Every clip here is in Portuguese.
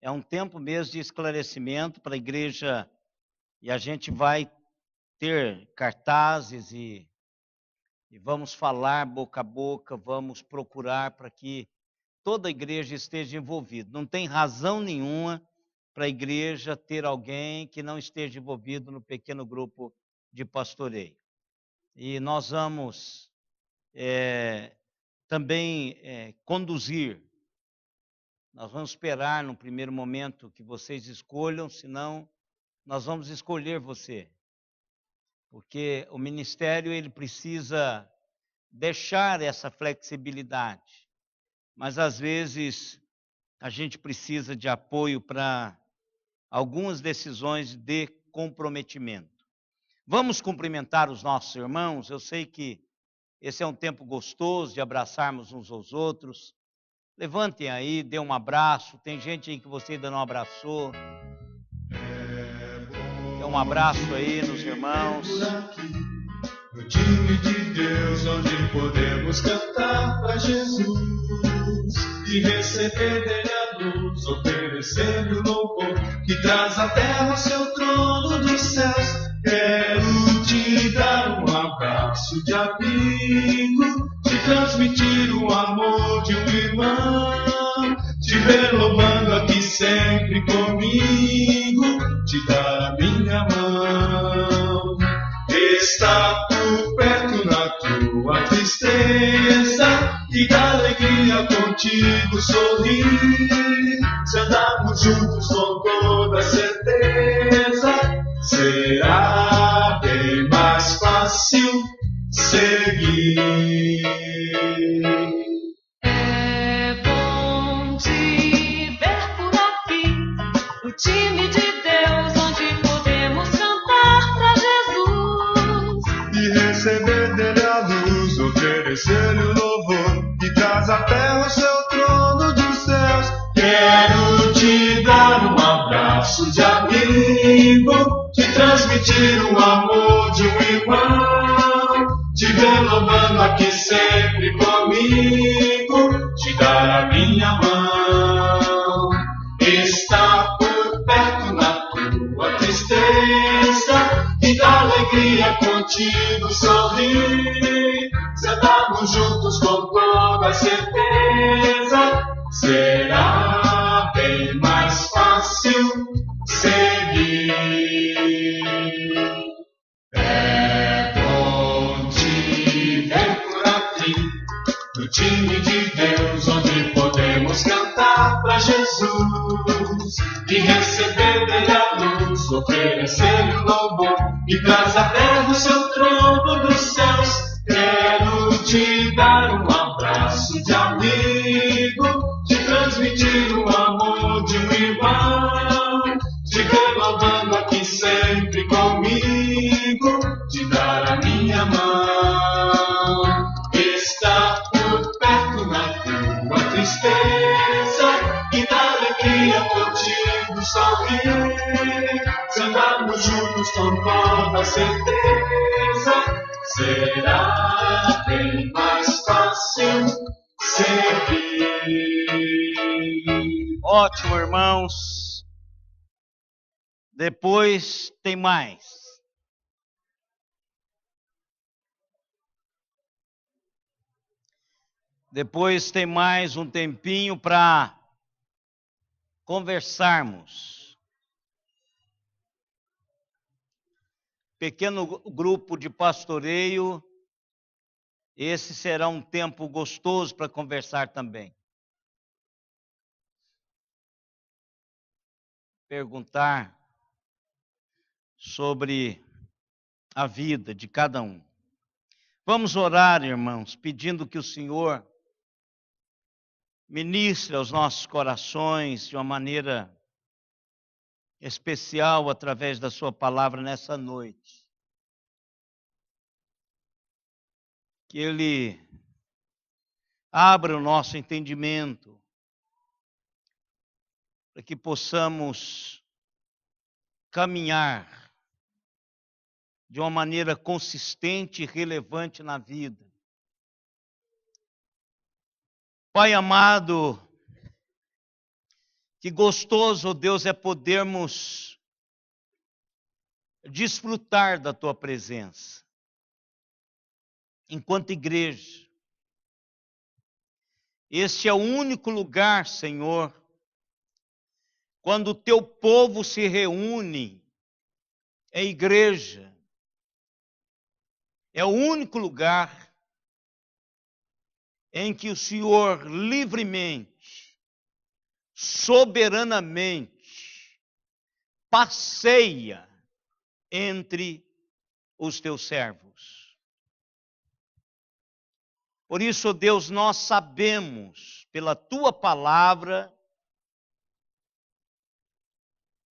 É um tempo mesmo de esclarecimento para a igreja, e a gente vai ter cartazes e vamos falar boca a boca, vamos procurar para que toda a igreja esteja envolvida. Não tem razão nenhuma para a igreja ter alguém que não esteja envolvido no pequeno grupo de pastoreio. E nós vamos também conduzir. Nós vamos esperar no primeiro momento que vocês escolham, senão nós vamos escolher você. Porque o ministério ele precisa deixar essa flexibilidade. Mas às vezes a gente precisa de apoio para algumas decisões de comprometimento. Vamos cumprimentar os nossos irmãos. Eu sei que esse é um tempo gostoso de abraçarmos uns aos outros. Levantem aí, dê um abraço. Tem gente aí que você ainda não abraçou. Dê um abraço aí nos irmãos. No time de Deus, onde podemos cantar para Jesus e receber dele a luz, oferecendo louvor que traz à terra o seu trono dos céus. Quero te dar um abraço de amigo, te transmitir o amor de um irmão, te ver louvando aqui sempre comigo, te dar a minha mão. Está por perto na tua tristeza e da alegria contigo sorrir. Se andarmos juntos com toda certeza, será bem mais fácil seguir. É bom te ver por aqui, no time de Deus, onde podemos cantar pra Jesus e receber dele a luz, oferecer-lhe o louvor que traz à terra o seu trono dos céus. Quero te dar um abraço de amigo, te transmitir o amor de um irmão, te ver louvando aqui sempre comigo, te dar a minha mão. Está por perto na tua tristeza e da alegria contigo sorrir. Se andarmos juntos com toda certeza, será bem mais fácil seguir. É bom te ver por aqui, no time de Deus, onde podemos cantar pra Jesus e receber dele a luz, oferecer o louvor que traz à terra o seu trono dos céus. Quero te dar um abraço de amigo, te transmitir o amor de um irmão, te ver louvando aqui sempre comigo, te dar a minha mão. Está por perto na tua tristeza e da alegria contigo sorrir. Se andarmos juntos com toda certeza, será bem mais fácil seguir. Ótimo, irmãos. Depois tem mais. Depois tem mais um tempinho para conversarmos. Pequeno grupo de pastoreio, esse será um tempo gostoso para conversar também. Perguntar sobre a vida de cada um. Vamos orar, irmãos, pedindo que o Senhor ministre aos nossos corações de uma maneira especial através da sua palavra nessa noite. Que Ele abra o nosso entendimento, para que possamos caminhar de uma maneira consistente e relevante na vida. Pai amado, Que gostoso, ó Deus, é podermos desfrutar da tua presença enquanto igreja. Este é o único lugar, Senhor, quando o teu povo se reúne, é igreja. É o único lugar em que o Senhor livremente, soberanamente, passeia entre os teus servos. Por isso, Deus, nós sabemos, pela tua palavra,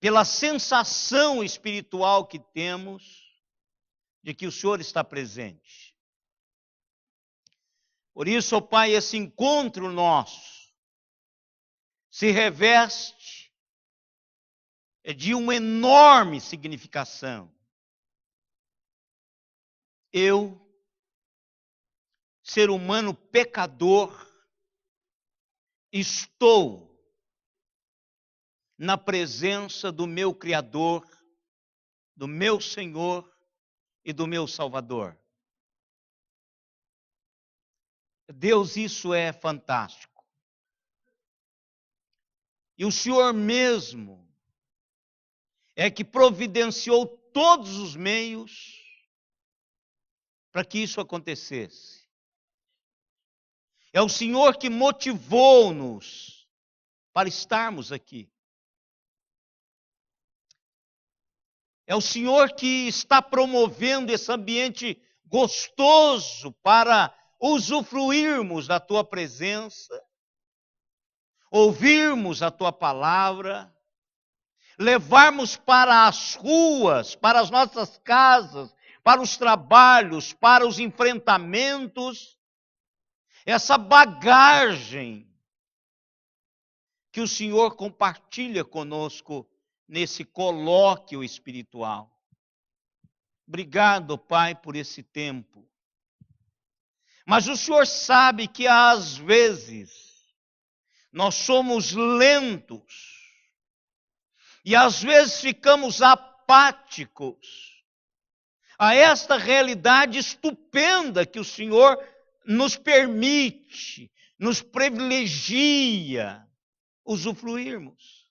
pela sensação espiritual que temos, de que o Senhor está presente. Por isso, ó Pai, esse encontro nosso se reveste de uma enorme significação. Eu, ser humano pecador, estou na presença do meu Criador, do meu Senhor e do meu Salvador. Deus, isso é fantástico. E o Senhor mesmo é que providenciou todos os meios para que isso acontecesse. É o Senhor que motivou-nos para estarmos aqui. É o Senhor que está promovendo esse ambiente gostoso para usufruirmos da tua presença, ouvirmos a tua palavra, levarmos para as ruas, para as nossas casas, para os trabalhos, para os enfrentamentos, essa bagagem que o Senhor compartilha conosco nesse colóquio espiritual. Obrigado, Pai, por esse tempo. Mas o Senhor sabe que às vezes nós somos lentos e às vezes ficamos apáticos a esta realidade estupenda que o Senhor nos permite, nos privilegia usufruirmos.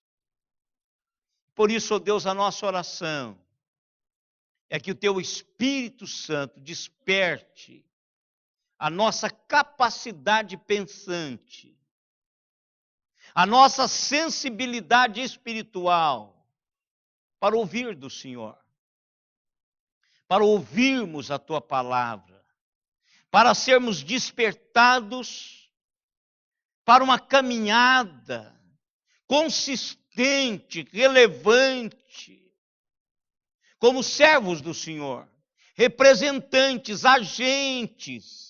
Por isso, ó Deus, a nossa oração é que o teu Espírito Santo desperte a nossa capacidade pensante, a nossa sensibilidade espiritual para ouvir do Senhor, para ouvirmos a tua palavra, para sermos despertados para uma caminhada consistente, relevante, como servos do Senhor, representantes, agentes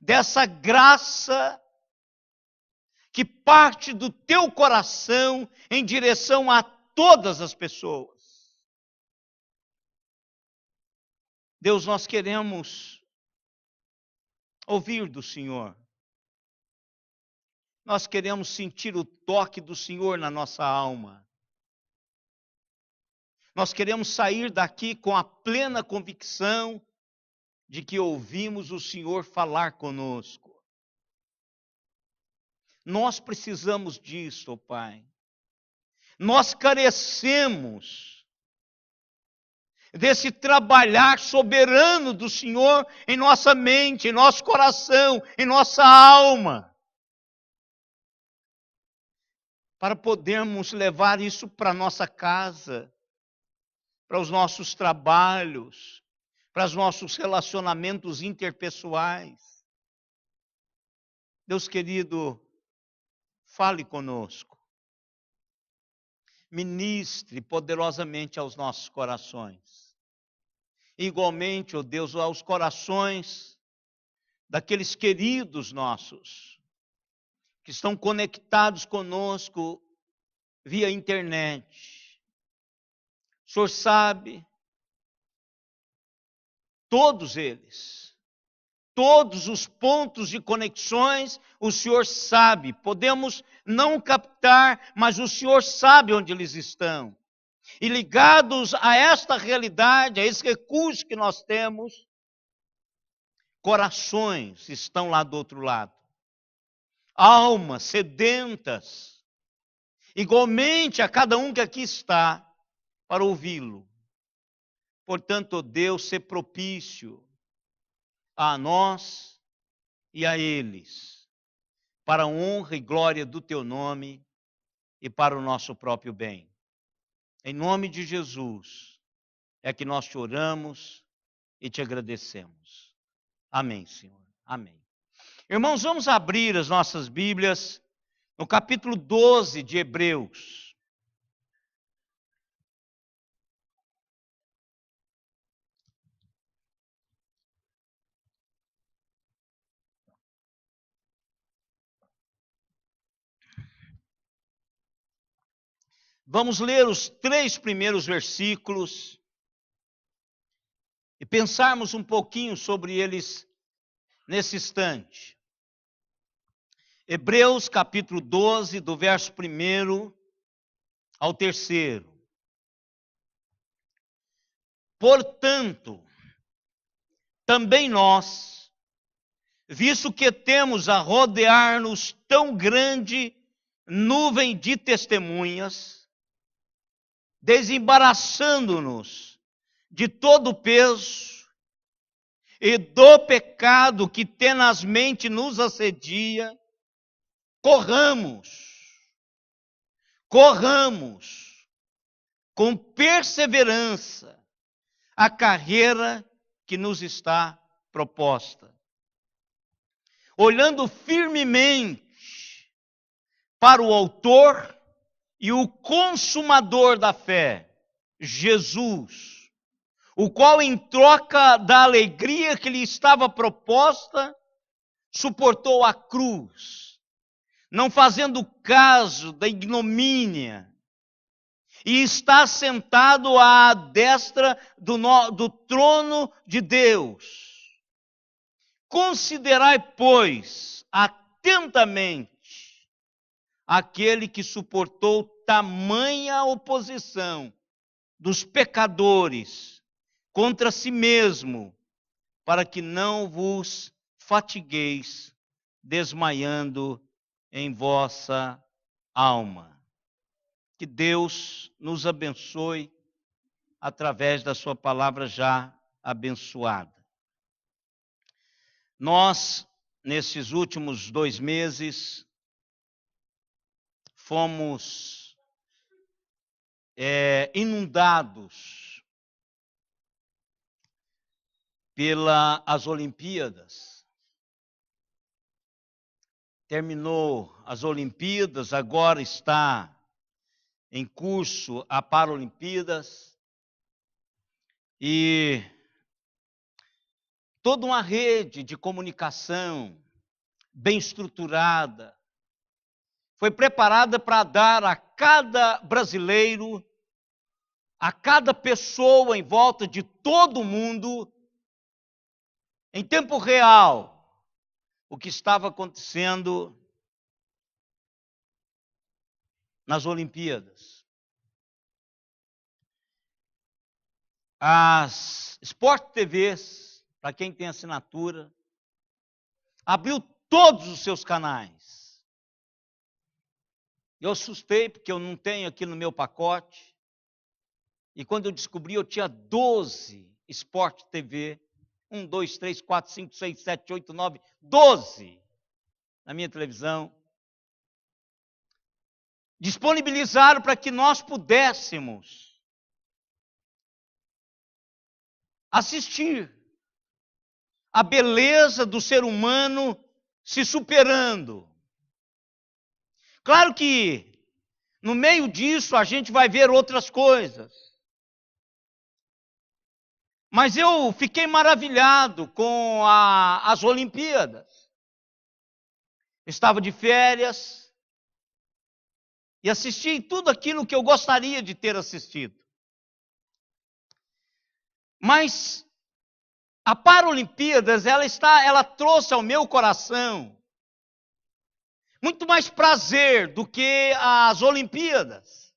dessa graça que parte do teu coração em direção a todas as pessoas. Deus, nós queremos ouvir do Senhor. Nós queremos sentir o toque do Senhor na nossa alma. Nós queremos sair daqui com a plena convicção de que ouvimos o Senhor falar conosco. Nós precisamos disso, ó Pai. Nós carecemos desse trabalhar soberano do Senhor em nossa mente, em nosso coração, em nossa alma, para podermos levar isso para nossa casa, para os nossos trabalhos, para os nossos relacionamentos interpessoais. Deus querido, fale conosco. Ministre poderosamente aos nossos corações. Igualmente, ó Deus, aos corações daqueles queridos nossos que estão conectados conosco via internet. O Senhor sabe, todos eles todos os pontos de conexões, o Senhor sabe. Podemos não captar, mas o Senhor sabe onde eles estão. E ligados a esta realidade, a esse recurso que nós temos, corações estão lá do outro lado. Almas sedentas, igualmente a cada um que aqui está, para ouvi-lo. Portanto, Deus, ser propício a nós e a eles, para a honra e glória do teu nome e para o nosso próprio bem. Em nome de Jesus, é que nós te oramos e te agradecemos. Amém, Senhor. Amém. Irmãos, vamos abrir as nossas Bíblias no capítulo 12 de Hebreus. Vamos ler os 3 primeiros versículos e pensarmos um pouquinho sobre eles nesse instante. Hebreus capítulo 12, do verso 1 ao 3. Portanto, também nós, visto que temos a rodear-nos tão grande nuvem de testemunhas, desembaraçando-nos de todo o peso e do pecado que tenazmente nos assedia, corramos com perseverança a carreira que nos está proposta, olhando firmemente para o autor e o consumador da fé, Jesus, o qual, em troca da alegria que lhe estava proposta, suportou a cruz, não fazendo caso da ignomínia, e está sentado à destra do trono de Deus. Considerai, pois, atentamente aquele que suportou tamanha oposição dos pecadores contra si mesmo, para que não vos fatigueis desmaiando em vossa alma. Que Deus nos abençoe através da sua palavra já abençoada. Nós, nesses últimos 2 meses, fomos inundados pelas Olimpíadas. Terminou as Olimpíadas, agora está em curso a Paralimpíadas. E toda uma rede de comunicação bem estruturada foi preparada para dar a cada brasileiro, a cada pessoa em volta de todo o mundo, em tempo real, o que estava acontecendo nas Olimpíadas. As Sport TVs, para quem tem assinatura, abriu todos os seus canais. Eu assustei, porque eu não tenho aqui no meu pacote. E quando eu descobri, eu tinha 12 Sport TV. 1, 2, 3, 4, 5, 6, 7, 8, 9, 12 na minha televisão. Disponibilizaram para que nós pudéssemos assistir a beleza do ser humano se superando. Claro que no meio disso a gente vai ver outras coisas. Mas eu fiquei maravilhado com as Olimpíadas. Estava de férias e assisti tudo aquilo que eu gostaria de ter assistido. Mas A Paralimpíadas, ela trouxe ao meu coração muito mais prazer do que as Olimpíadas.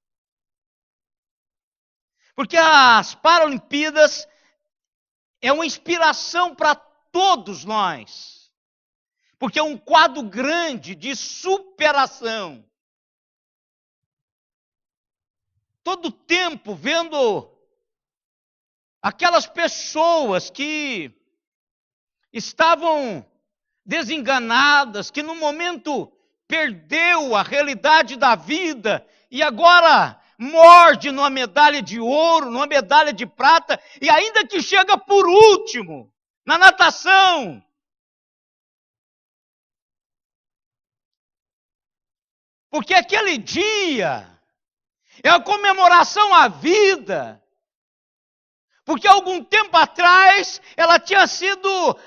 Porque as Paralimpíadas é uma inspiração para todos nós. Porque é um quadro grande de superação. Todo tempo vendo aquelas pessoas que estavam desenganadas, que no momento perdeu a realidade da vida e agora morde numa medalha de ouro, numa medalha de prata, e ainda que chega por último na natação. Porque aquele dia é a comemoração à vida. Porque algum tempo atrás,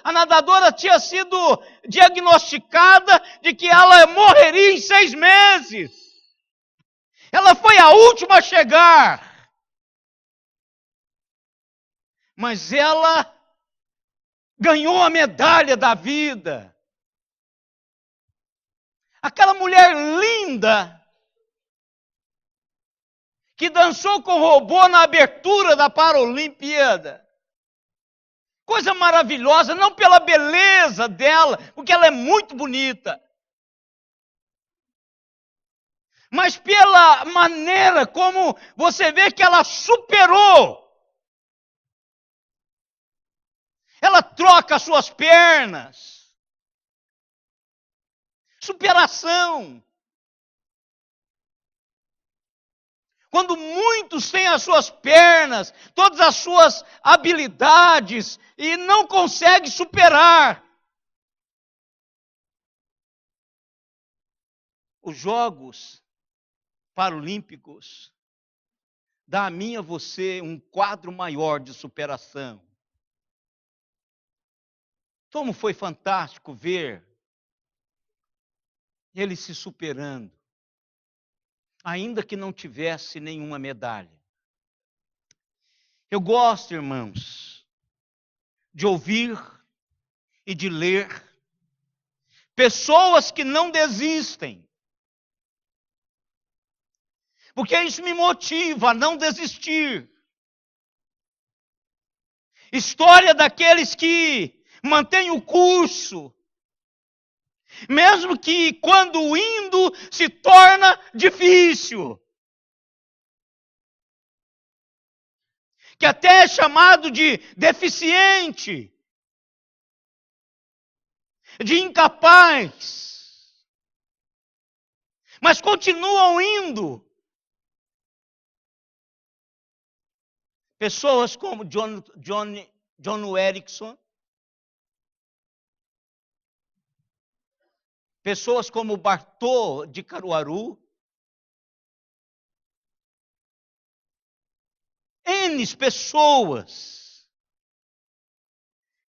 a nadadora tinha sido diagnosticada de que ela morreria em 6 meses. Ela foi a última a chegar. Mas ela ganhou a medalha da vida. Aquela mulher linda que dançou com o robô na abertura da Paralimpíada. Coisa maravilhosa, não pela beleza dela, porque ela é muito bonita, mas pela maneira como você vê que ela superou. Ela troca as suas pernas. Superação. Quando muitos têm as suas pernas, todas as suas habilidades e não conseguem superar. Os Jogos Paralímpicos dá a mim e a você um quadro maior de superação. Como foi fantástico ver ele se superando, ainda que não tivesse nenhuma medalha. Eu gosto, irmãos, de ouvir e de ler pessoas que não desistem, porque isso me motiva a não desistir. História daqueles que mantêm o curso, mesmo que quando indo se torna difícil. Que até é chamado de deficiente, de incapaz. Mas continuam indo. Pessoas como John Erickson, pessoas como Bartô de Caruaru, N pessoas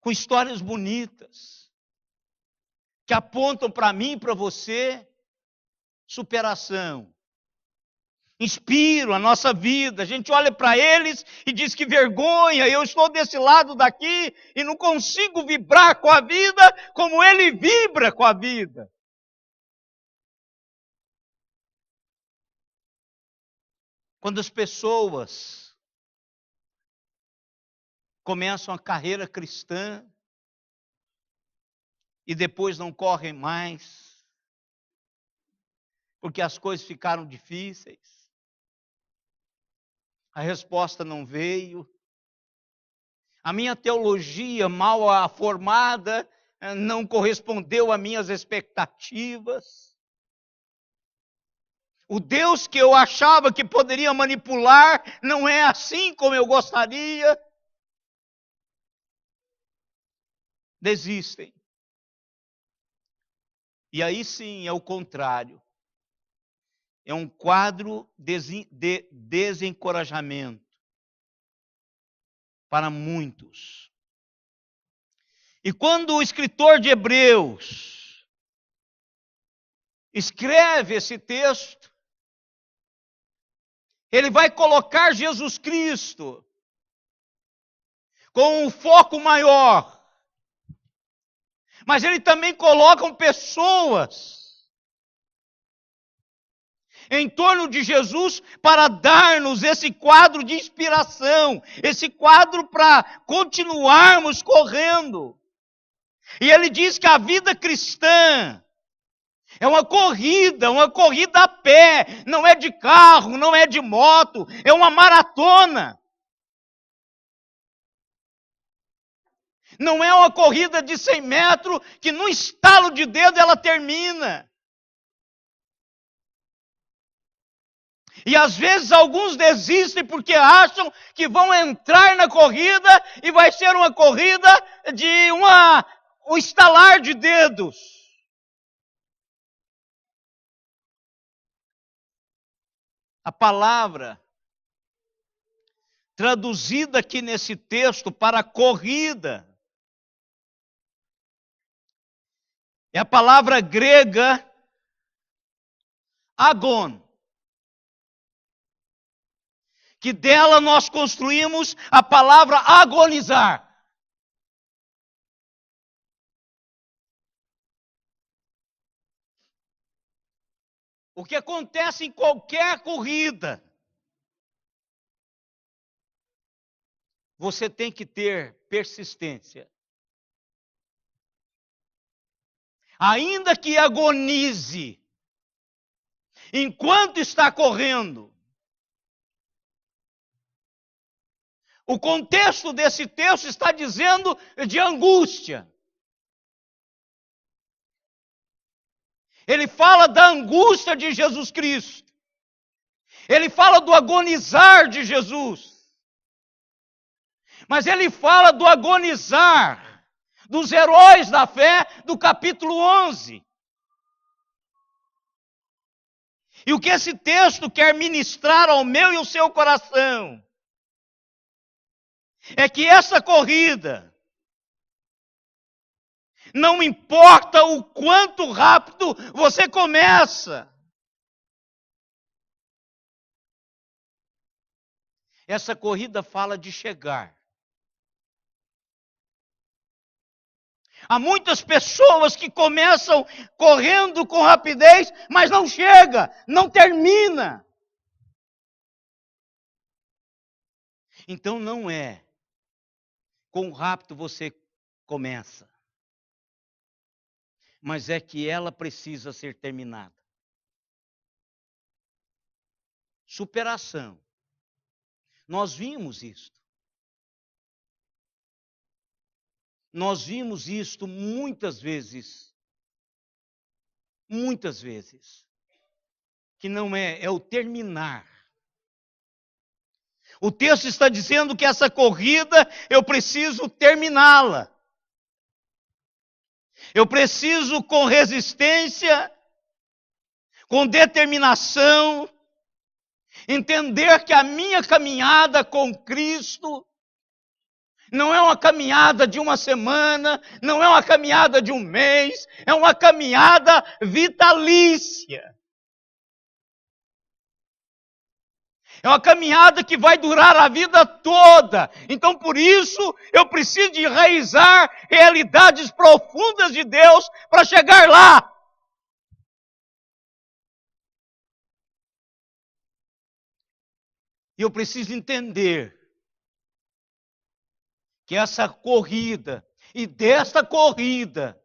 com histórias bonitas, que apontam para mim e para você superação. Inspiram a nossa vida. A gente olha para eles e diz que vergonha, eu estou desse lado daqui e não consigo vibrar com a vida como ele vibra com a vida. Quando as pessoas começam a carreira cristã e depois não correm mais, porque as coisas ficaram difíceis, a resposta não veio, a minha teologia mal formada não correspondeu às minhas expectativas. O Deus que eu achava que poderia manipular não é assim como eu gostaria. Desistem. E aí sim é o contrário. É um quadro de desencorajamento para muitos. E quando o escritor de Hebreus escreve esse texto, ele vai colocar Jesus Cristo com um foco maior. Mas ele também coloca pessoas em torno de Jesus para dar-nos esse quadro de inspiração, esse quadro para continuarmos correndo. E ele diz que a vida cristã é uma corrida a pé, não é de carro, não é de moto, é uma maratona. Não é uma corrida de 100 metros que num estalo de dedo ela termina. E às vezes alguns desistem porque acham que vão entrar na corrida e vai ser uma corrida de um estalar de dedos. A palavra traduzida aqui nesse texto para corrida é a palavra grega agon, que dela nós construímos a palavra agonizar. O que acontece em qualquer corrida, você tem que ter persistência. Ainda que agonize, enquanto está correndo. O contexto desse texto está dizendo de angústia. Ele fala da angústia de Jesus Cristo. Ele fala do agonizar de Jesus. Mas ele fala do agonizar dos heróis da fé do capítulo 11. E o que esse texto quer ministrar ao meu e ao seu coração é que essa corrida, não importa o quanto rápido você começa, essa corrida fala de chegar. Há muitas pessoas que começam correndo com rapidez, mas não chega, não termina. Então não é quão rápido você começa, mas é que ela precisa ser terminada. Superação. Nós vimos isto. Nós vimos isto muitas vezes, que não é o terminar. O texto está dizendo que essa corrida eu preciso terminá-la. Eu preciso com resistência, com determinação, entender que a minha caminhada com Cristo não é uma caminhada de uma semana, não é uma caminhada de um mês, é uma caminhada vitalícia. É uma caminhada que vai durar a vida toda. Então, por isso, eu preciso de enraizar realidades profundas de Deus para chegar lá. E eu preciso entender que essa corrida, e desta corrida,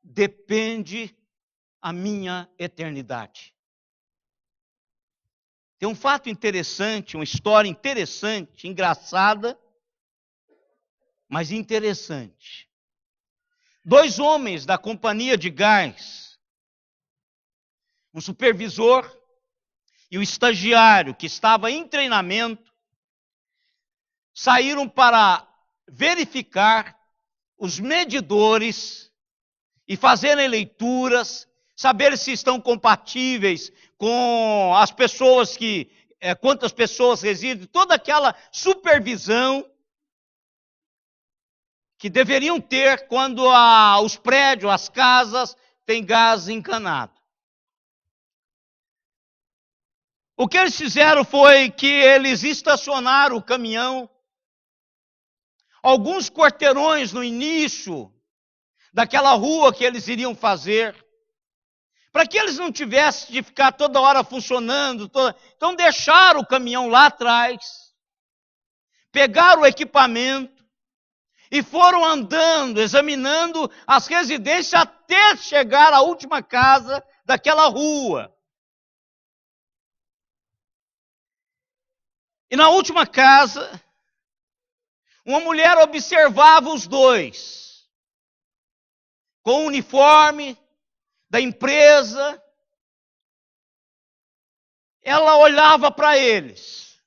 depende a minha eternidade. Tem um fato interessante, uma história interessante, engraçada, mas interessante. 2 homens da companhia de gás, um supervisor e o estagiário que estava em treinamento, saíram para verificar os medidores e fazerem leituras, saber se estão compatíveis com as pessoas quantas pessoas residem, toda aquela supervisão que deveriam ter quando os prédios, as casas, têm gás encanado. O que eles fizeram foi que eles estacionaram o caminhão alguns quarteirões no início daquela rua que eles iriam fazer, para que eles não tivessem de ficar toda hora funcionando. Então deixaram o caminhão lá atrás, pegaram o equipamento e foram andando, examinando as residências até chegar à última casa daquela rua. E na última casa, uma mulher observava os dois, com o uniforme da empresa. Ela olhava para eles,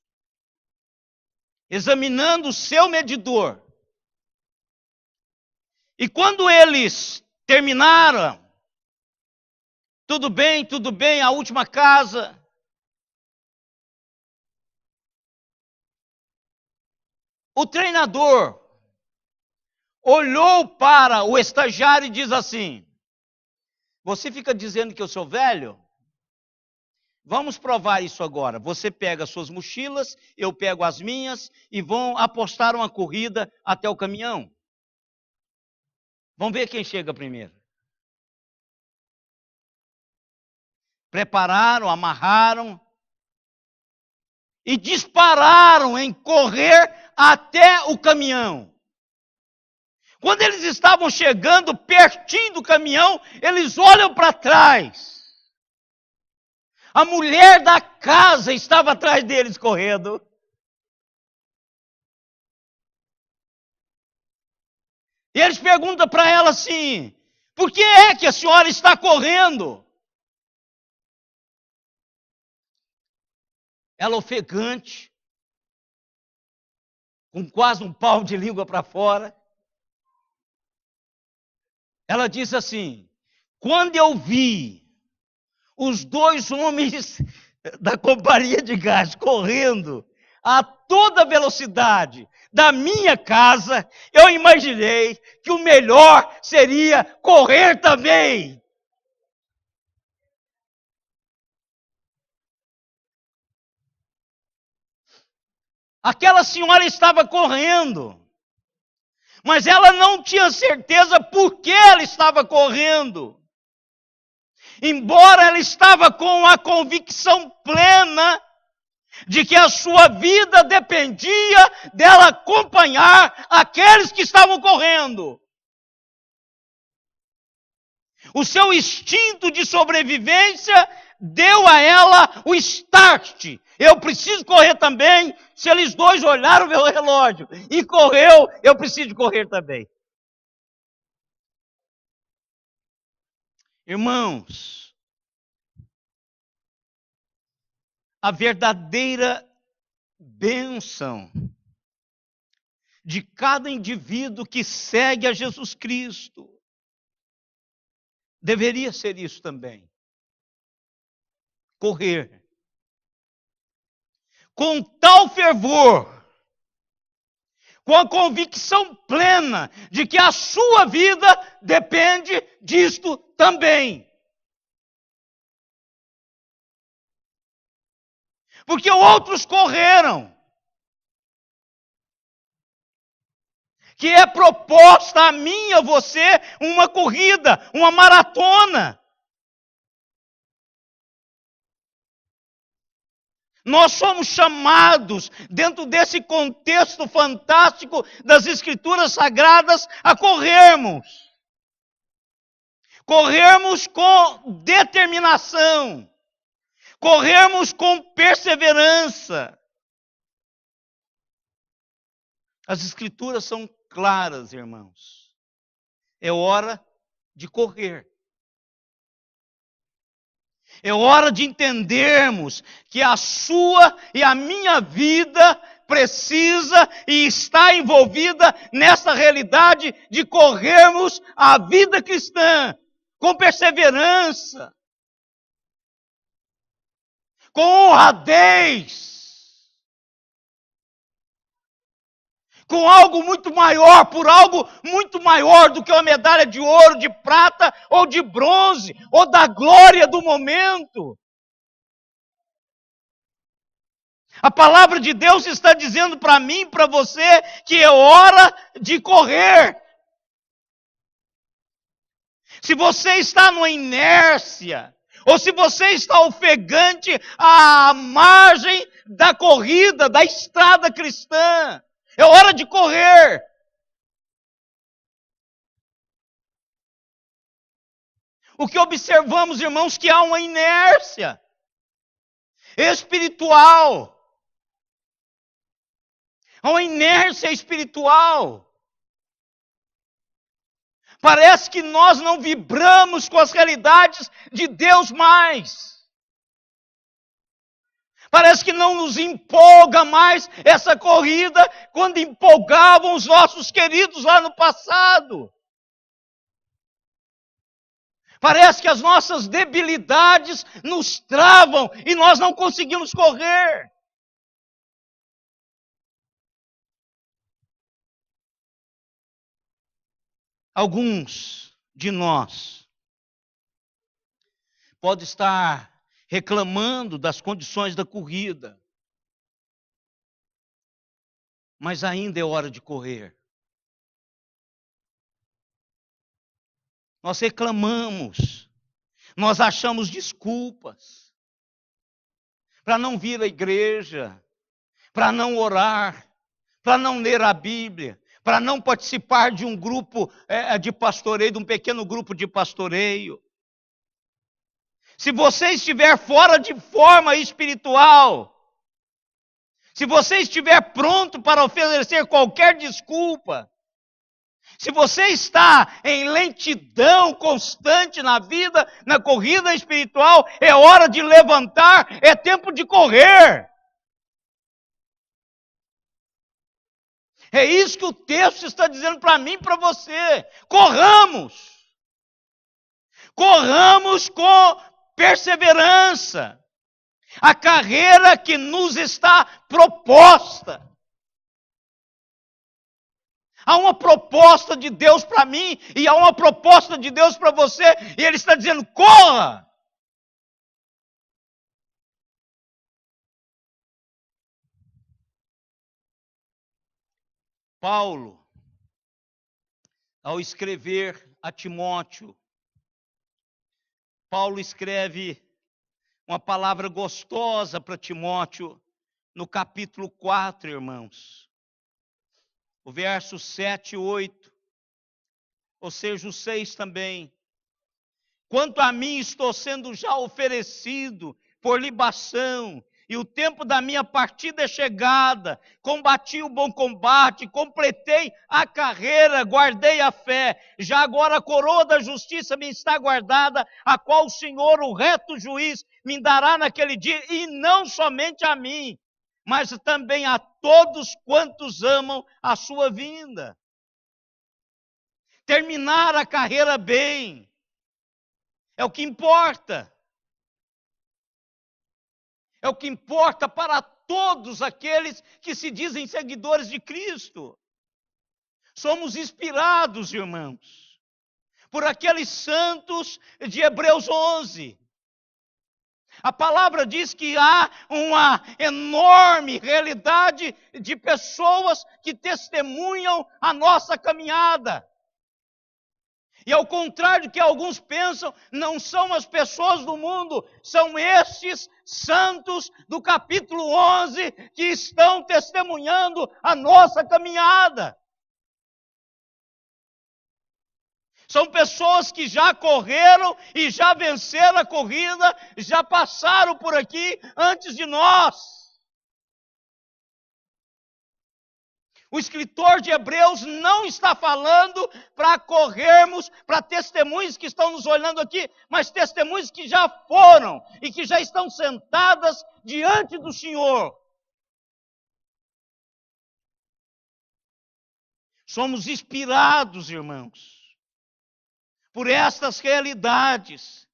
examinando o seu medidor. E quando eles terminaram, tudo bem, a última casa, o treinador olhou para o estagiário e diz assim: você fica dizendo que eu sou velho? Vamos provar isso agora. Você pega as suas mochilas, eu pego as minhas e vão apostar uma corrida até o caminhão. Vamos ver quem chega primeiro. Prepararam, amarraram e dispararam em correr até o caminhão. Quando eles estavam chegando pertinho do caminhão, eles olham para trás. A mulher da casa estava atrás deles correndo. E eles perguntam para ela assim: por que é que a senhora está correndo? Ela ofegante, com quase um pau de língua para fora. Ela diz assim: quando eu vi os dois homens da companhia de gás correndo a toda velocidade da minha casa, eu imaginei que o melhor seria correr também. Aquela senhora estava correndo, mas ela não tinha certeza por que ela estava correndo. Embora ela estava com a convicção plena de que a sua vida dependia dela acompanhar aqueles que estavam correndo. O seu instinto de sobrevivência deu a ela o start. Eu preciso correr também. Se eles dois olharam o meu relógio e correu, eu preciso correr também. Irmãos, a verdadeira bênção de cada indivíduo que segue a Jesus Cristo deveria ser isso também: correr com tal fervor, com a convicção plena de que a sua vida depende disto também. Porque outros correram, que é proposta a mim e a você uma corrida, uma maratona. Nós somos chamados, dentro desse contexto fantástico das Escrituras Sagradas, a corrermos. Corrermos com determinação. Corrermos com perseverança. As Escrituras são claras, irmãos. É hora de correr. É hora de entendermos que a sua e a minha vida precisa e está envolvida nessa realidade de corrermos a vida cristã com perseverança, com honradez, com algo muito maior, por algo muito maior do que uma medalha de ouro, de prata ou de bronze, ou da glória do momento. A palavra de Deus está dizendo para mim e para você que é hora de correr. Se você está numa inércia, ou se você está ofegante à margem da corrida, da estrada cristã, é hora de correr. O que observamos, irmãos, que há uma inércia espiritual. Há uma inércia espiritual. Parece que nós não vibramos com as realidades de Deus mais. Parece que não nos empolga mais essa corrida quando empolgavam os nossos queridos lá no passado. Parece que as nossas debilidades nos travam e nós não conseguimos correr. Alguns de nós podem estar reclamando das condições da corrida, mas ainda é hora de correr. Nós reclamamos, nós achamos desculpas para não vir à igreja, para não orar, para não ler a Bíblia, para não participar de um grupo de pastoreio, de um pequeno grupo de pastoreio. Se você estiver fora de forma espiritual, se você estiver pronto para oferecer qualquer desculpa, se você está em lentidão constante na vida, na corrida espiritual, é hora de levantar, é tempo de correr. É isso que o texto está dizendo para mim e para você. Corramos. Corramos com perseverança. A carreira que nos está proposta. Há uma proposta de Deus para mim e há uma proposta de Deus para você. E Ele está dizendo, corra! Paulo, ao escrever a Timóteo, Paulo escreve uma palavra gostosa para Timóteo no capítulo 4, irmãos. O verso 7 e 8, ou seja, o 6 também. Quanto a mim, estou sendo já oferecido por libação, e o tempo da minha partida é chegada. Combati o bom combate, completei a carreira, guardei a fé. Já agora a coroa da justiça me está guardada, a qual o Senhor, o reto juiz, me dará naquele dia, e não somente a mim, mas também a todos quantos amam a sua vinda. Terminar a carreira bem é o que importa. É o que importa para todos aqueles que se dizem seguidores de Cristo. Somos inspirados, irmãos, por aqueles santos de Hebreus 11. A palavra diz que há uma enorme realidade de pessoas que testemunham a nossa caminhada. E ao contrário do que alguns pensam, não são as pessoas do mundo, são estes santos do capítulo 11 que estão testemunhando a nossa caminhada. São pessoas que já correram e já venceram a corrida, já passaram por aqui antes de nós. O escritor de Hebreus não está falando para corrermos, para testemunhas que estão nos olhando aqui, mas testemunhas que já foram e que já estão sentadas diante do Senhor. Somos inspirados, irmãos, por estas realidades.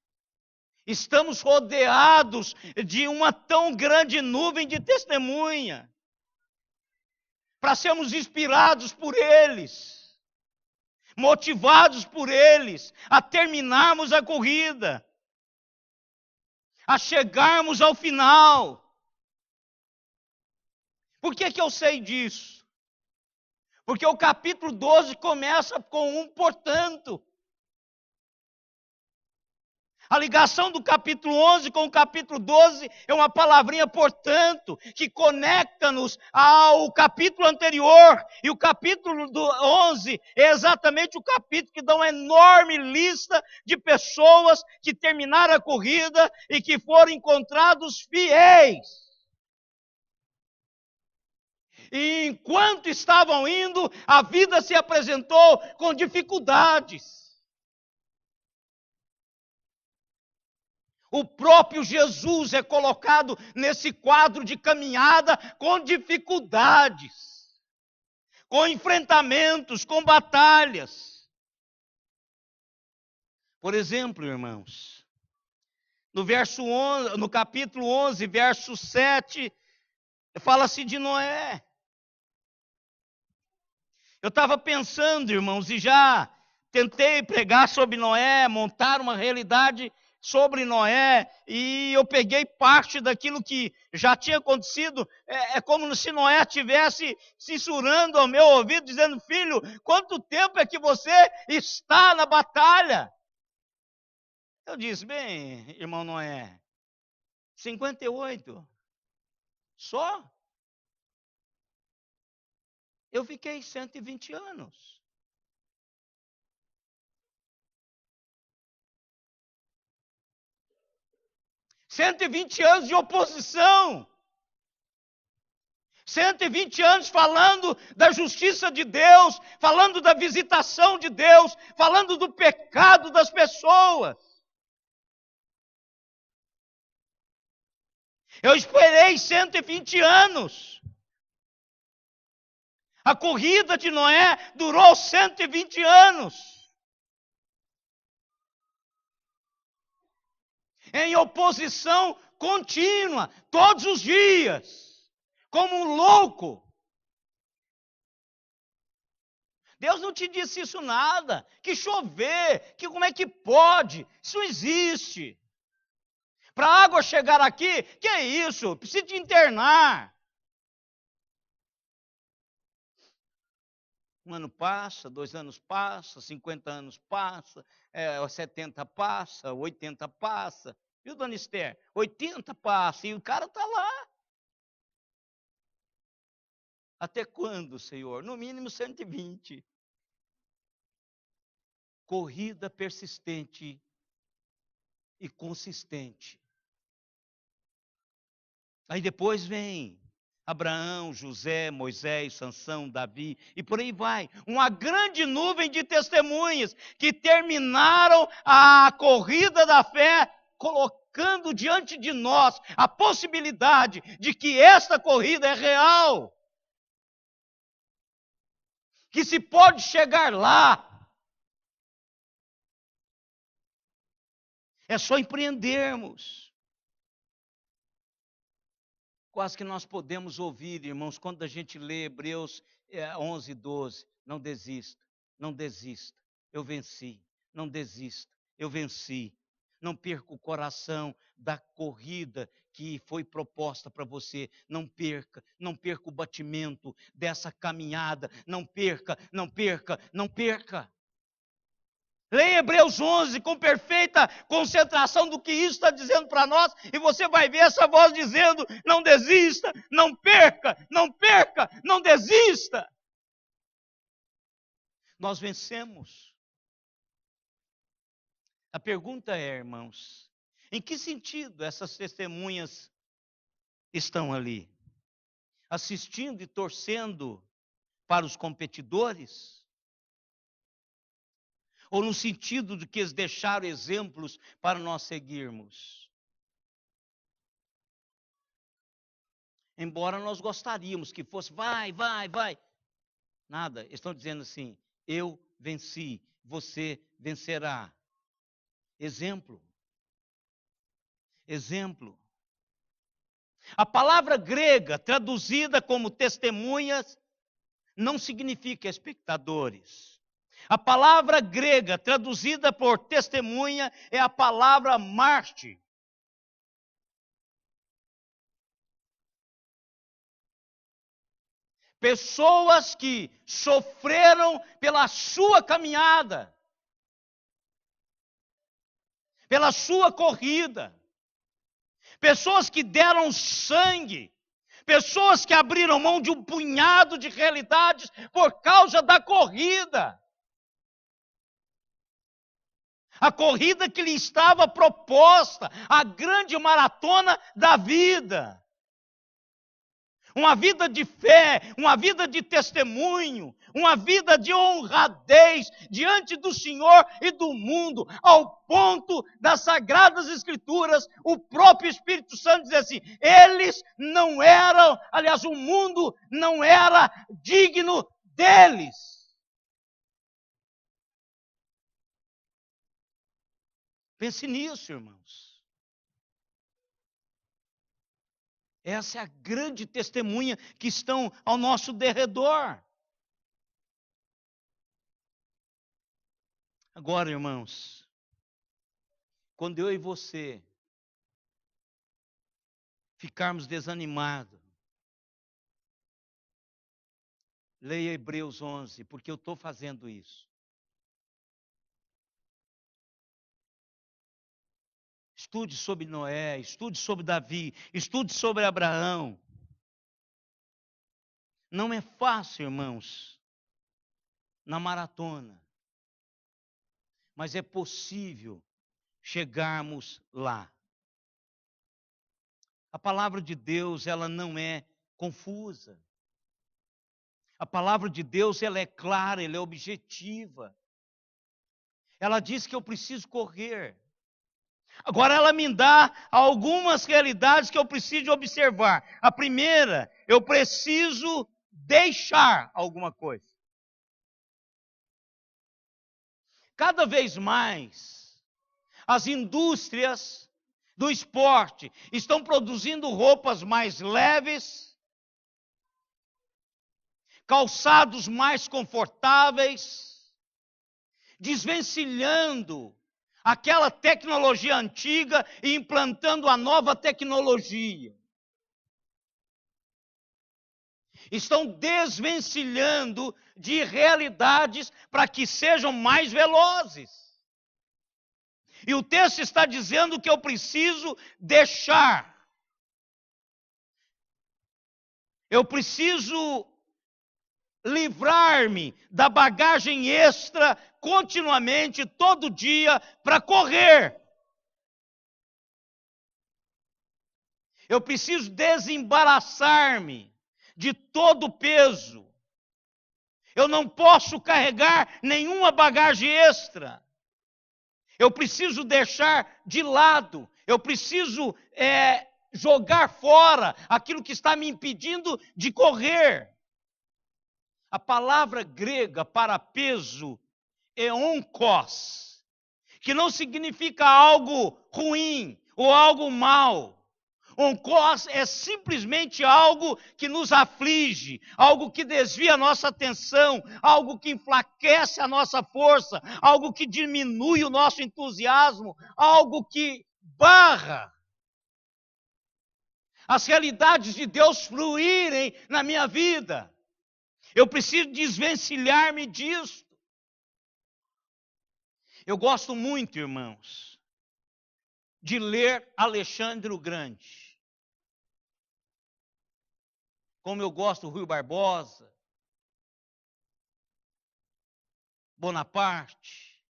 Estamos rodeados de uma tão grande nuvem de testemunha, para sermos inspirados por eles, motivados por eles, a terminarmos a corrida, a chegarmos ao final. Por que eu sei disso? Porque o capítulo 12 começa com um portanto. A ligação do capítulo 11 com o capítulo 12 é uma palavrinha portanto, que conecta-nos ao capítulo anterior. E o capítulo 11 é exatamente o capítulo que dá uma enorme lista de pessoas que terminaram a corrida e que foram encontrados fiéis. E enquanto estavam indo, a vida se apresentou com dificuldades. O próprio Jesus é colocado nesse quadro de caminhada com dificuldades, com enfrentamentos, com batalhas. Por exemplo, irmãos, no capítulo 11, verso 7, fala-se de Noé. Eu estava pensando, irmãos, e já tentei pregar sobre Noé, montar uma realidade sobre Noé, e eu peguei parte daquilo que já tinha acontecido. É como se Noé estivesse sussurrando ao meu ouvido, dizendo: filho, quanto tempo é que você está na batalha? Eu disse: bem, irmão Noé, 58. Só? Eu fiquei 120 anos. $120 anos de oposição. 120 anos falando da justiça de Deus, falando da visitação de Deus, falando do pecado das pessoas. Eu esperei 120 anos. A corrida de Noé durou 120 anos. Em oposição contínua, todos os dias, como um louco. Deus não te disse isso nada, que chover, que como é que pode? Isso não existe. Para a água chegar aqui, que é isso? Precisa te internar. Um ano passa, 2 anos passa, 50 anos passa, 70 passa, 80 passa. Viu, dona Esther? 80 passa e o cara está lá. Até quando, Senhor? No mínimo 120. Corrida persistente e consistente. Aí depois vem Abraão, José, Moisés, Sansão, Davi, e por aí vai. Uma grande nuvem de testemunhas que terminaram a corrida da fé, colocando diante de nós a possibilidade de que esta corrida é real. Que se pode chegar lá. É só empreendermos. Quase que nós podemos ouvir, irmãos, quando a gente lê Hebreus 11, 12. Não desista, não desista. Eu venci, não desista. Eu venci. Não perca o coração da corrida que foi proposta para você. Não perca o batimento dessa caminhada. Não perca, não perca, não perca. Leia Hebreus 11 com perfeita concentração do que isso está dizendo para nós, e você vai ver essa voz dizendo: não desista, não perca, não perca, não desista. Nós vencemos. A pergunta é, irmãos, em que sentido essas testemunhas estão ali? Assistindo e torcendo para os competidores? Ou no sentido de que eles deixaram exemplos para nós seguirmos? Embora nós gostaríamos que fosse, vai. Nada, eles estão dizendo assim: eu venci, você vencerá. Exemplo. Exemplo. A palavra grega, traduzida como testemunhas, não significa espectadores. A palavra grega traduzida por testemunha é a palavra mártir. Pessoas que sofreram pela sua caminhada, pela sua corrida. Pessoas que deram sangue. Pessoas que abriram mão de um punhado de realidades por causa da corrida. A corrida que lhe estava proposta, a grande maratona da vida. Uma vida de fé, uma vida de testemunho, uma vida de honradez diante do Senhor e do mundo, ao ponto das Sagradas Escrituras, o próprio Espírito Santo diz assim: eles não eram, aliás, o mundo não era digno deles. Pense nisso, irmãos. Essa é a grande testemunha que estão ao nosso derredor. Agora, irmãos, quando eu e você ficarmos desanimados, leia Hebreus 11, porque eu estou fazendo isso. Estude sobre Noé, estude sobre Davi, estude sobre Abraão. Não é fácil, irmãos, na maratona. Mas é possível chegarmos lá. A palavra de Deus, ela não é confusa. A palavra de Deus, ela é clara, ela é objetiva. Ela diz que eu preciso correr. Agora ela me dá algumas realidades que eu preciso observar. A primeira, eu preciso deixar alguma coisa. Cada vez mais, as indústrias do esporte estão produzindo roupas mais leves, calçados mais confortáveis, desvencilhando aquela tecnologia antiga e implantando a nova tecnologia. Estão desvencilhando de realidades para que sejam mais velozes. E o texto está dizendo que eu preciso deixar. Eu preciso livrar-me da bagagem extra continuamente, todo dia, para correr. Eu preciso desembaraçar-me de todo o peso. Eu não posso carregar nenhuma bagagem extra. Eu preciso deixar de lado. Eu preciso jogar fora aquilo que está me impedindo de correr. A palavra grega para peso é onkos, que não significa algo ruim ou algo mal. Onkos é simplesmente algo que nos aflige, algo que desvia a nossa atenção, algo que enfraquece a nossa força, algo que diminui o nosso entusiasmo, algo que barra as realidades de Deus fluírem na minha vida. Eu preciso desvencilhar-me disso. Eu gosto muito, irmãos, de ler Alexandre o Grande. Como eu gosto do Rui Barbosa, Bonaparte.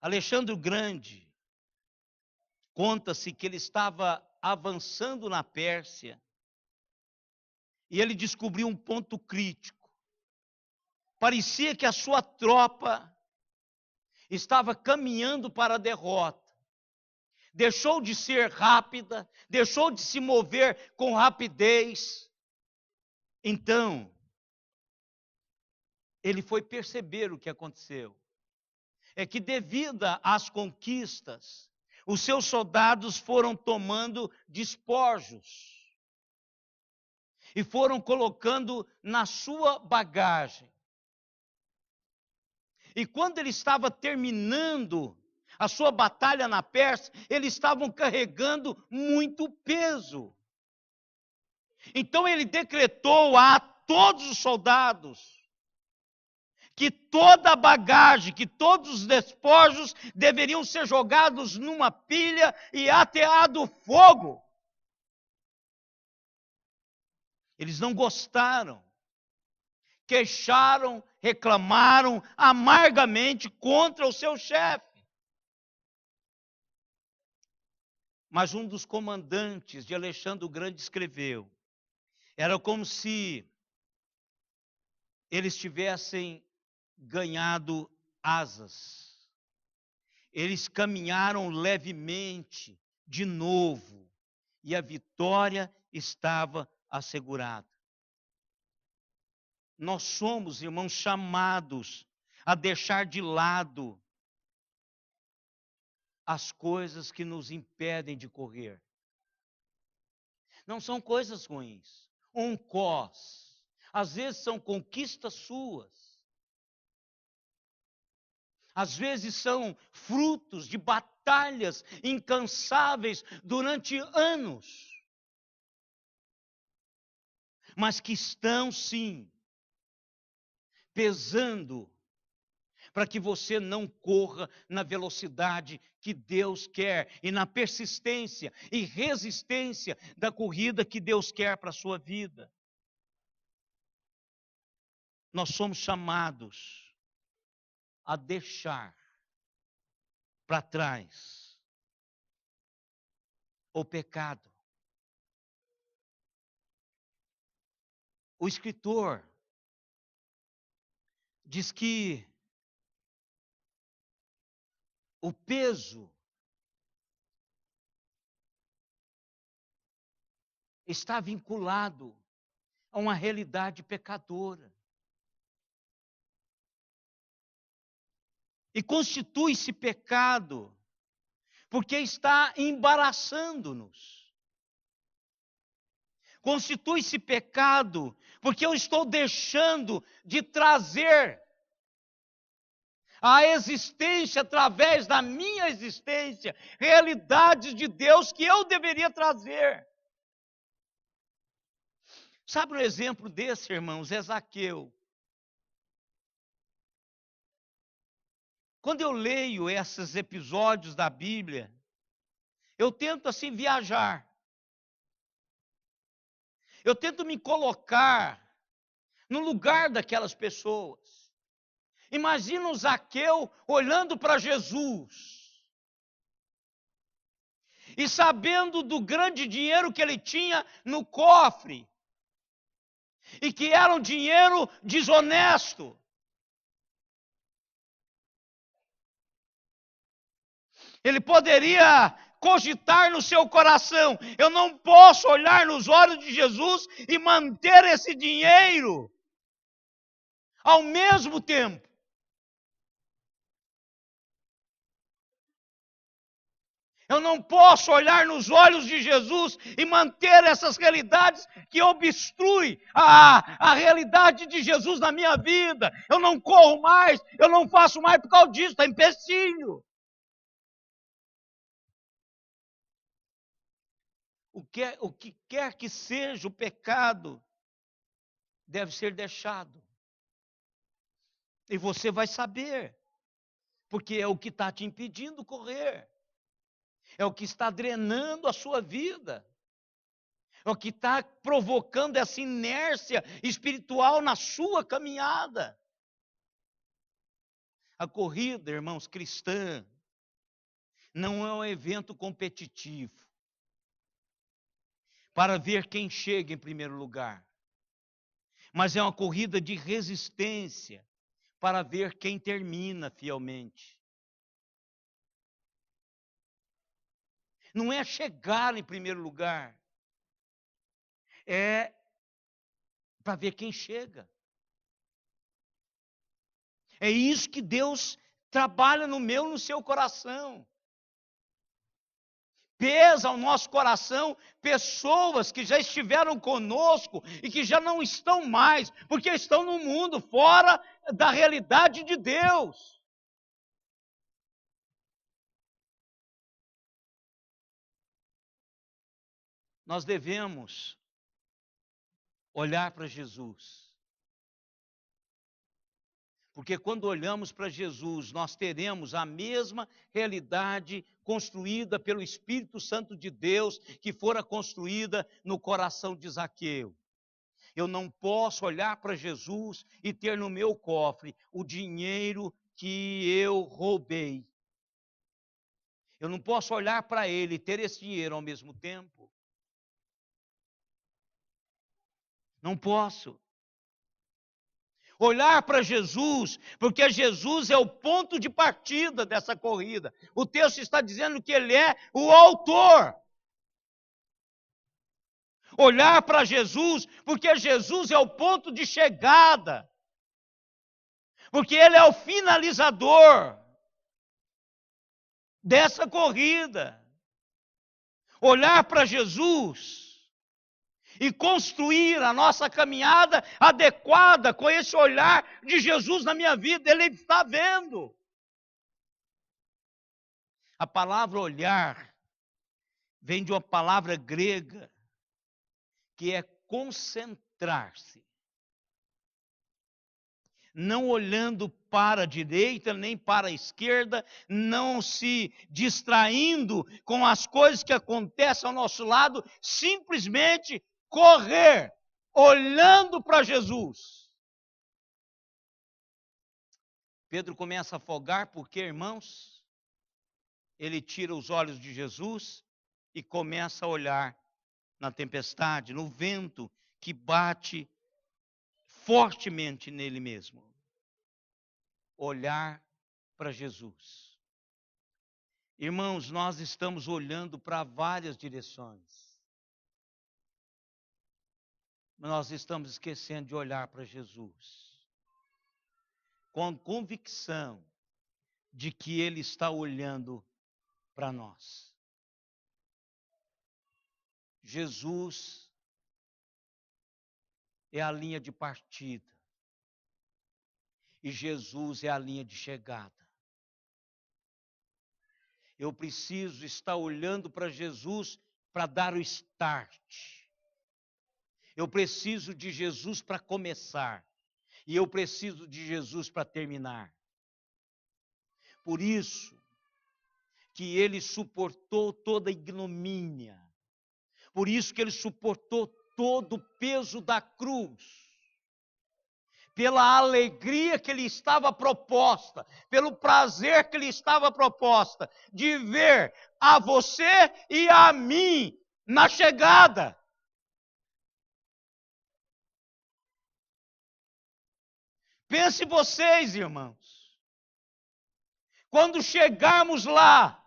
Alexandre o Grande, conta-se que ele estava avançando na Pérsia e ele descobriu um ponto crítico. Parecia que a sua tropa estava caminhando para a derrota. Deixou de ser rápida, deixou de se mover com rapidez. Então, ele foi perceber o que aconteceu. É que devido às conquistas, os seus soldados foram tomando despojos e foram colocando na sua bagagem. E quando ele estava terminando a sua batalha na Pérsia, eles estavam carregando muito peso. Então ele decretou a todos os soldados que toda a bagagem, que todos os despojos deveriam ser jogados numa pilha e ateado fogo. Eles não gostaram, queixaram, reclamaram amargamente contra o seu chefe. Mas um dos comandantes de Alexandre o Grande escreveu: era como se eles tivessem ganhado asas. Eles caminharam levemente de novo e a vitória estava assegurada. Nós somos, irmãos, chamados a deixar de lado as coisas que nos impedem de correr. Não são coisas ruins, às vezes são conquistas suas. Às vezes são frutos de batalhas incansáveis durante anos. Mas que estão, sim, pesando para que você não corra na velocidade que Deus quer e na persistência e resistência da corrida que Deus quer para a sua vida. Nós somos chamados a deixar para trás o pecado. O escritor diz que o peso está vinculado a uma realidade pecadora. E constitui-se pecado porque está embaraçando-nos. Constitui-se pecado porque eu estou deixando de trazer a existência, através da minha existência, realidades de Deus que eu deveria trazer. Sabe um exemplo desse, irmãos? É Zaqueu. Quando eu leio esses episódios da Bíblia, eu tento assim viajar. Eu tento me colocar no lugar daquelas pessoas. Imagina o Zaqueu olhando para Jesus e sabendo do grande dinheiro que ele tinha no cofre e que era um dinheiro desonesto. Ele poderia cogitar no seu coração: eu não posso olhar nos olhos de Jesus e manter esse dinheiro ao mesmo tempo. Eu não posso olhar nos olhos de Jesus e manter essas realidades que obstruem a realidade de Jesus na minha vida. Eu não corro mais, eu não faço mais por causa disso, está empecilho. O que quer que seja o pecado, deve ser deixado. E você vai saber, porque é o que está te impedindo correr. É o que está drenando a sua vida. É o que está provocando essa inércia espiritual na sua caminhada. A corrida, irmãos, cristã, não é um evento competitivo para ver quem chega em primeiro lugar, mas é uma corrida de resistência para ver quem termina fielmente. Não é chegar em primeiro lugar, é para ver quem chega. É isso que Deus trabalha no meu, no seu coração. Pesa ao nosso coração pessoas que já estiveram conosco e que já não estão mais, porque estão no mundo, fora da realidade de Deus. Nós devemos olhar para Jesus. Porque quando olhamos para Jesus, nós teremos a mesma realidade construída pelo Espírito Santo de Deus, que fora construída no coração de Zaqueu. Eu não posso olhar para Jesus e ter no meu cofre o dinheiro que eu roubei. Eu não posso olhar para ele e ter esse dinheiro ao mesmo tempo. Não posso. Olhar para Jesus, porque Jesus é o ponto de partida dessa corrida. O texto está dizendo que ele é o autor. Olhar para Jesus, porque Jesus é o ponto de chegada. Porque ele é o finalizador dessa corrida. Olhar para Jesus e construir a nossa caminhada adequada com esse olhar de Jesus na minha vida. Ele está vendo. A palavra olhar vem de uma palavra grega que é concentrar-se. Não olhando para a direita nem para a esquerda, não se distraindo com as coisas que acontecem ao nosso lado, simplesmente correr, olhando para Jesus. Pedro começa a afogar porque, irmãos, ele tira os olhos de Jesus e começa a olhar na tempestade, no vento que bate fortemente nele mesmo. Olhar para Jesus. Irmãos, nós estamos olhando para várias direções. Nós estamos esquecendo de olhar para Jesus. Com convicção de que Ele está olhando para nós. Jesus é a linha de partida. E Jesus é a linha de chegada. Eu preciso estar olhando para Jesus para dar o start. Eu preciso de Jesus para começar. E eu preciso de Jesus para terminar. Por isso que ele suportou toda a ignomínia. Por isso que ele suportou todo o peso da cruz. Pela alegria que lhe estava proposta, pelo prazer que lhe estava proposta, de ver a você e a mim na chegada. Pense vocês, irmãos, quando chegarmos lá,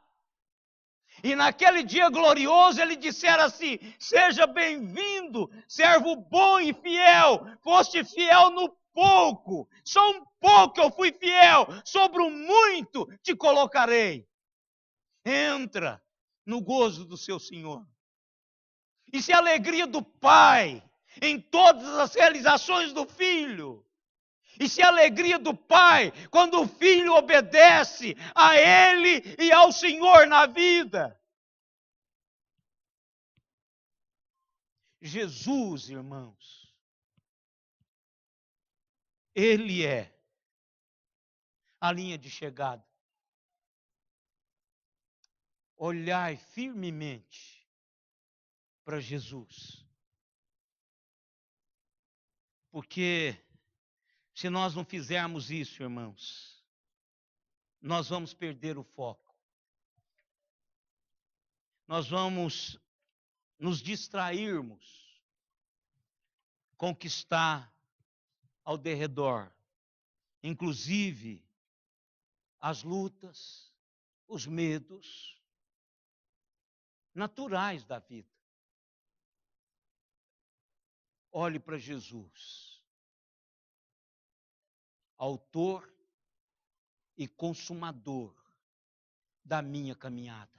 e naquele dia glorioso ele disser assim: seja bem-vindo, servo bom e fiel, foste fiel no pouco, só um pouco eu fui fiel, sobre o muito te colocarei. Entra no gozo do seu Senhor. E se a alegria do Pai em todas as realizações do Filho, e se a alegria do Pai quando o Filho obedece a Ele e ao Senhor na vida. Jesus, irmãos, Ele é a linha de chegada. Olhai firmemente para Jesus. Porque se nós não fizermos isso, irmãos, nós vamos perder o foco. Nós vamos nos distrairmos com o que está ao derredor. Inclusive, as lutas, os medos naturais da vida. Olhe para Jesus, autor e consumador da minha caminhada.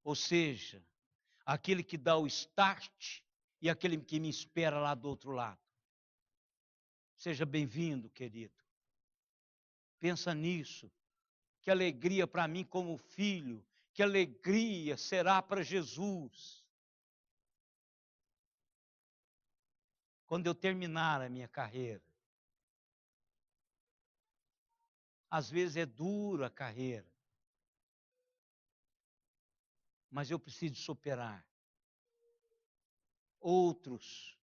Ou seja, aquele que dá o start e aquele que me espera lá do outro lado. Seja bem-vindo, querido. Pensa nisso. Que alegria para mim como filho, que alegria será para Jesus. quando eu terminar a minha carreira. Às vezes é dura a carreira, mas eu preciso superar. Outros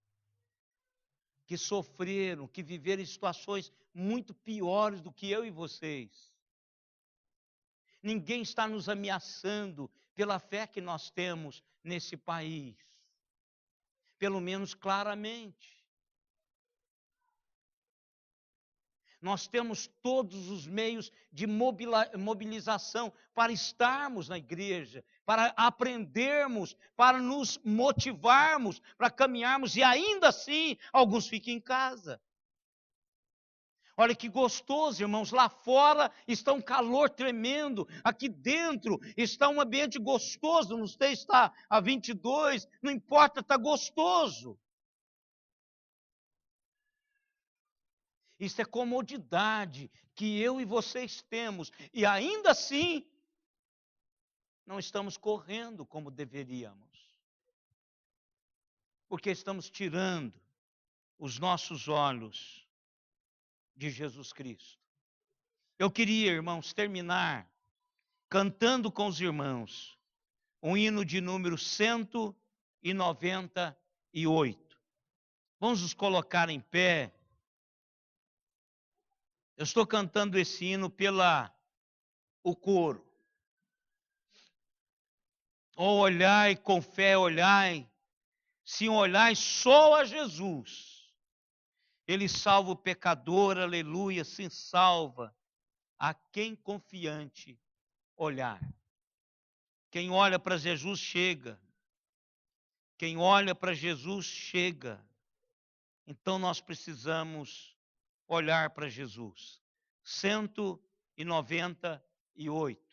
que sofreram, que viveram situações muito piores do que eu e vocês. Ninguém está nos ameaçando pela fé que nós temos nesse país. Pelo menos claramente. Nós temos todos os meios de mobilização para estarmos na igreja, para aprendermos, para nos motivarmos, para caminharmos e ainda assim alguns ficam em casa. Olha que gostoso, irmãos, lá fora está um calor tremendo, aqui dentro está um ambiente gostoso, não sei se está a 22, não importa, está gostoso. Isso é comodidade que eu e vocês temos, e ainda assim, não estamos correndo como deveríamos, porque estamos tirando os nossos olhos de Jesus Cristo. Eu queria, irmãos, terminar cantando com os irmãos um hino de número 198. Vamos nos colocar em pé. Eu estou cantando esse hino o coro. Oh, olhai, com fé olhai, se olhai só a Jesus, Ele salva o pecador, aleluia, se salva a quem confiante olhar. Quem olha para Jesus chega. Quem olha para Jesus chega. Então nós precisamos olhar para Jesus. 198.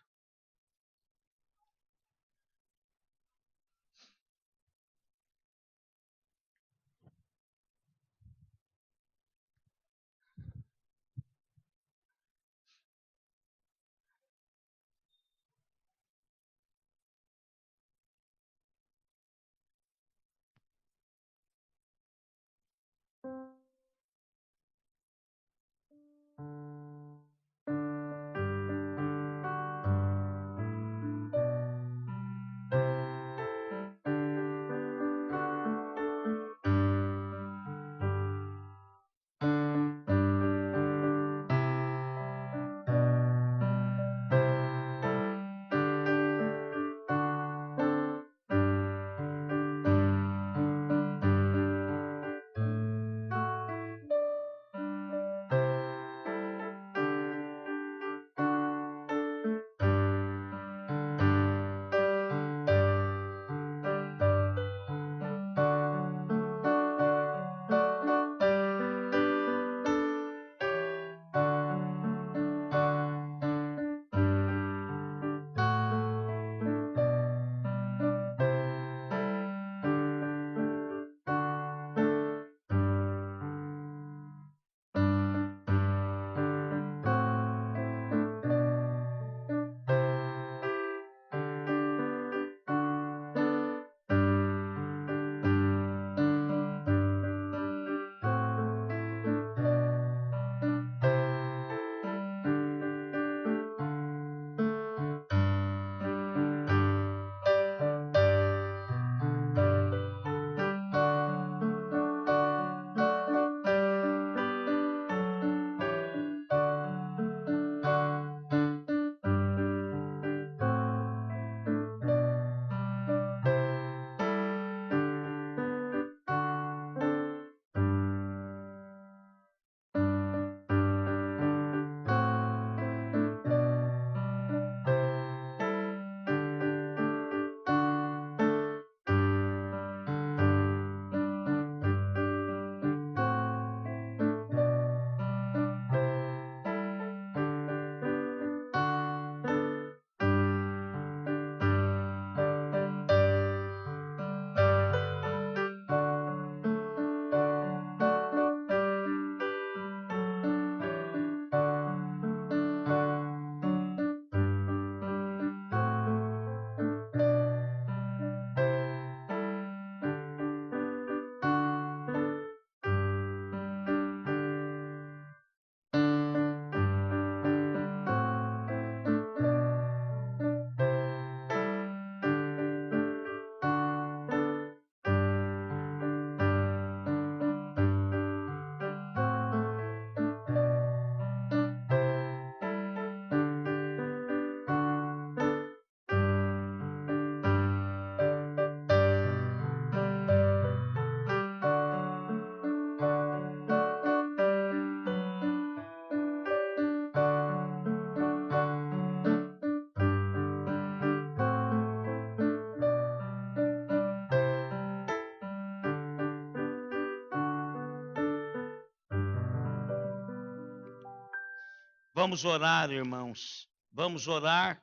Vamos orar, irmãos. Vamos orar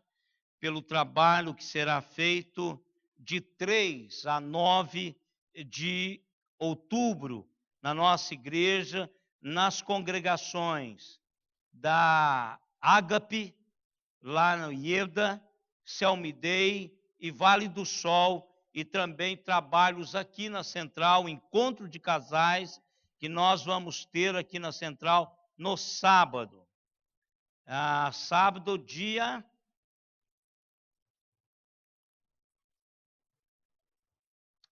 pelo trabalho que será feito de 3 a 9 de outubro na nossa igreja, nas congregações da Ágape, lá no Ieda, Selmidei e Vale do Sol, e também trabalhos aqui na Central, encontro de casais, que nós vamos ter aqui na Central no sábado. Sábado, dia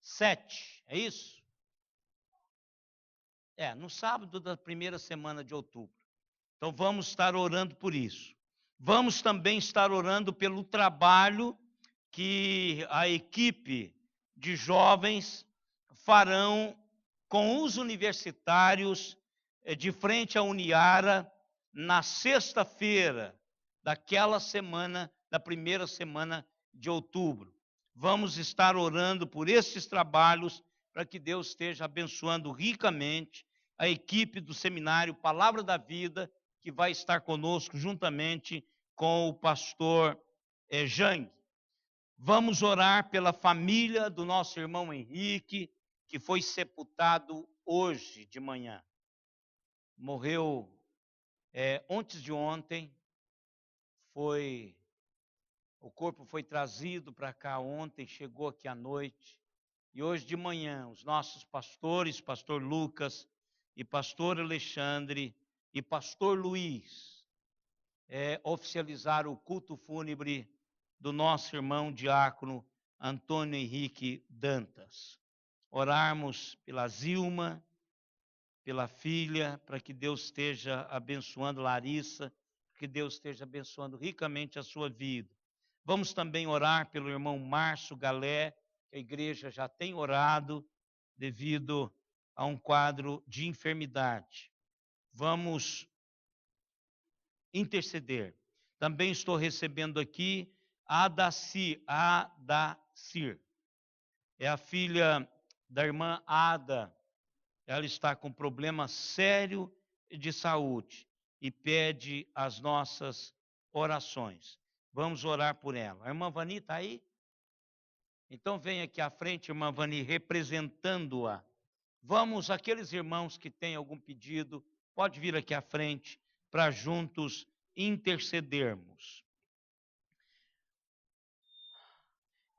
7, é isso? No sábado da primeira semana de outubro. Então vamos estar orando por isso. Vamos também estar orando pelo trabalho que a equipe de jovens farão com os universitários de frente à Uniara na sexta-feira daquela semana, da primeira semana de outubro. Vamos estar orando por esses trabalhos para que Deus esteja abençoando ricamente a equipe do seminário Palavra da Vida, que vai estar conosco juntamente com o pastor Jang. Vamos orar pela família do nosso irmão Henrique, que foi sepultado hoje de manhã. Morreu antes de ontem, o corpo foi trazido para cá ontem, chegou aqui à noite, e hoje de manhã os nossos pastores, pastor Lucas e pastor Alexandre e pastor Luiz, oficializaram o culto fúnebre do nosso irmão diácono Antônio Henrique Dantas. Orarmos pela Zilma, pela filha, para que Deus esteja abençoando Larissa, que Deus esteja abençoando ricamente a sua vida. Vamos também orar pelo irmão Márcio Galé, que a igreja já tem orado devido a um quadro de enfermidade. Vamos interceder. Também estou recebendo aqui a Adacir, é a filha da irmã Ada. Ela está com problema sério de saúde e pede as nossas orações. Vamos orar por ela. A irmã Vani está aí? Então vem aqui à frente, irmã Vani, representando-a. Vamos, aqueles irmãos que têm algum pedido, pode vir aqui à frente para juntos intercedermos.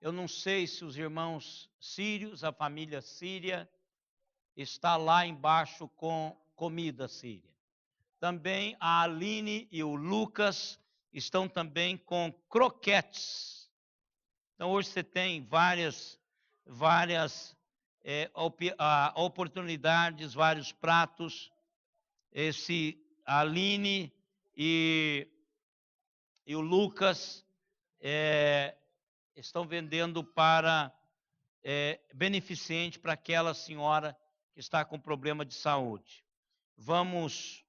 Eu não sei se os irmãos sírios, a família síria, está lá embaixo com comida síria. Também a Aline e o Lucas estão também com croquetes. Então hoje você tem várias oportunidades, vários pratos. A Aline e o Lucas estão vendendo para beneficente para aquela senhora que está com problema de saúde. Vamos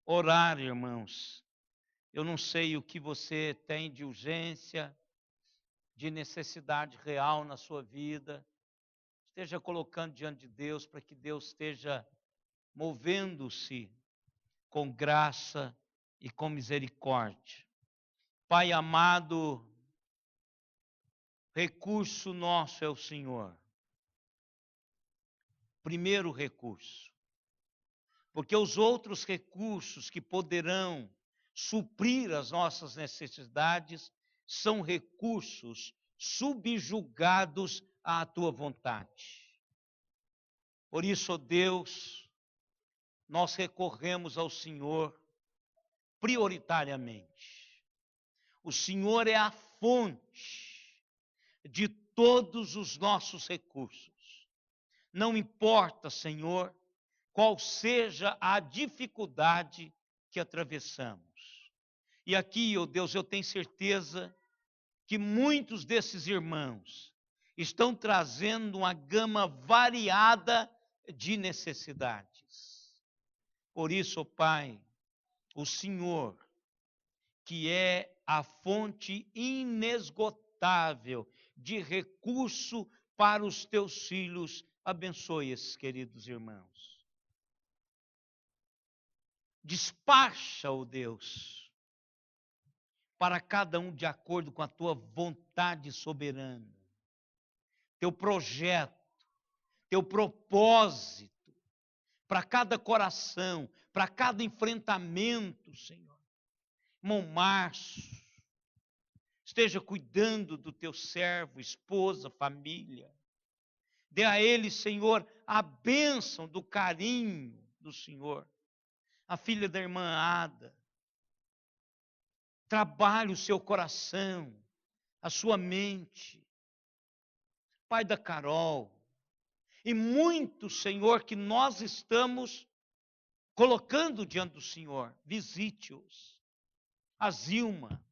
orar, irmãos. Eu não sei o que você tem de urgência, de necessidade real na sua vida. Esteja colocando diante de Deus para que Deus esteja movendo-se com graça e com misericórdia. Pai amado, recurso nosso é o Senhor. Primeiro recurso. Porque os outros recursos que poderão suprir as nossas necessidades são recursos subjugados à tua vontade. Por isso, ó Deus, nós recorremos ao Senhor prioritariamente. O Senhor é a fonte de todos os nossos recursos. Não importa, Senhor, qual seja a dificuldade que atravessamos. E aqui, ó Deus, eu tenho certeza que muitos desses irmãos estão trazendo uma gama variada de necessidades. Por isso, ó Pai, o Senhor, que é a fonte inesgotável de recurso para os teus filhos, abençoe esses queridos irmãos. Despacha, ó Deus, para cada um de acordo com a tua vontade soberana, teu projeto, teu propósito, para cada coração, para cada enfrentamento, Senhor. Irmão Márcio, esteja cuidando do teu servo, esposa, família. Dê a ele, Senhor, a bênção do carinho do Senhor. A filha da irmã Ada. Trabalhe o seu coração, a sua mente. Pai da Carol. E muito, Senhor, que nós estamos colocando diante do Senhor. Visite-os. A Zilma.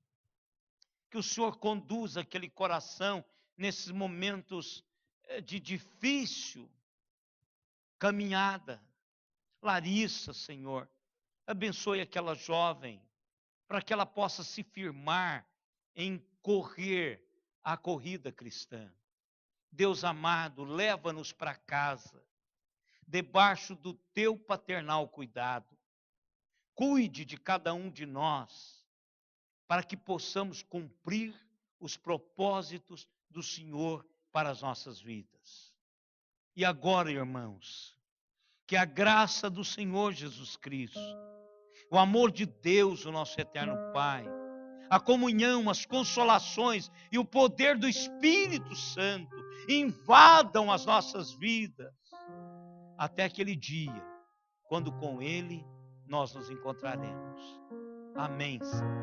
Que o Senhor conduza aquele coração nesses momentos de difícil caminhada. Larissa, Senhor, abençoe aquela jovem, para que ela possa se firmar em correr a corrida cristã. Deus amado, leva-nos para casa, debaixo do teu paternal cuidado. Cuide de cada um de nós, para que possamos cumprir os propósitos do Senhor para as nossas vidas. E agora, irmãos, que a graça do Senhor Jesus Cristo, o amor de Deus, o nosso eterno Pai, a comunhão, as consolações e o poder do Espírito Santo invadam as nossas vidas até aquele dia, quando com Ele nós nos encontraremos. Amém, Senhor.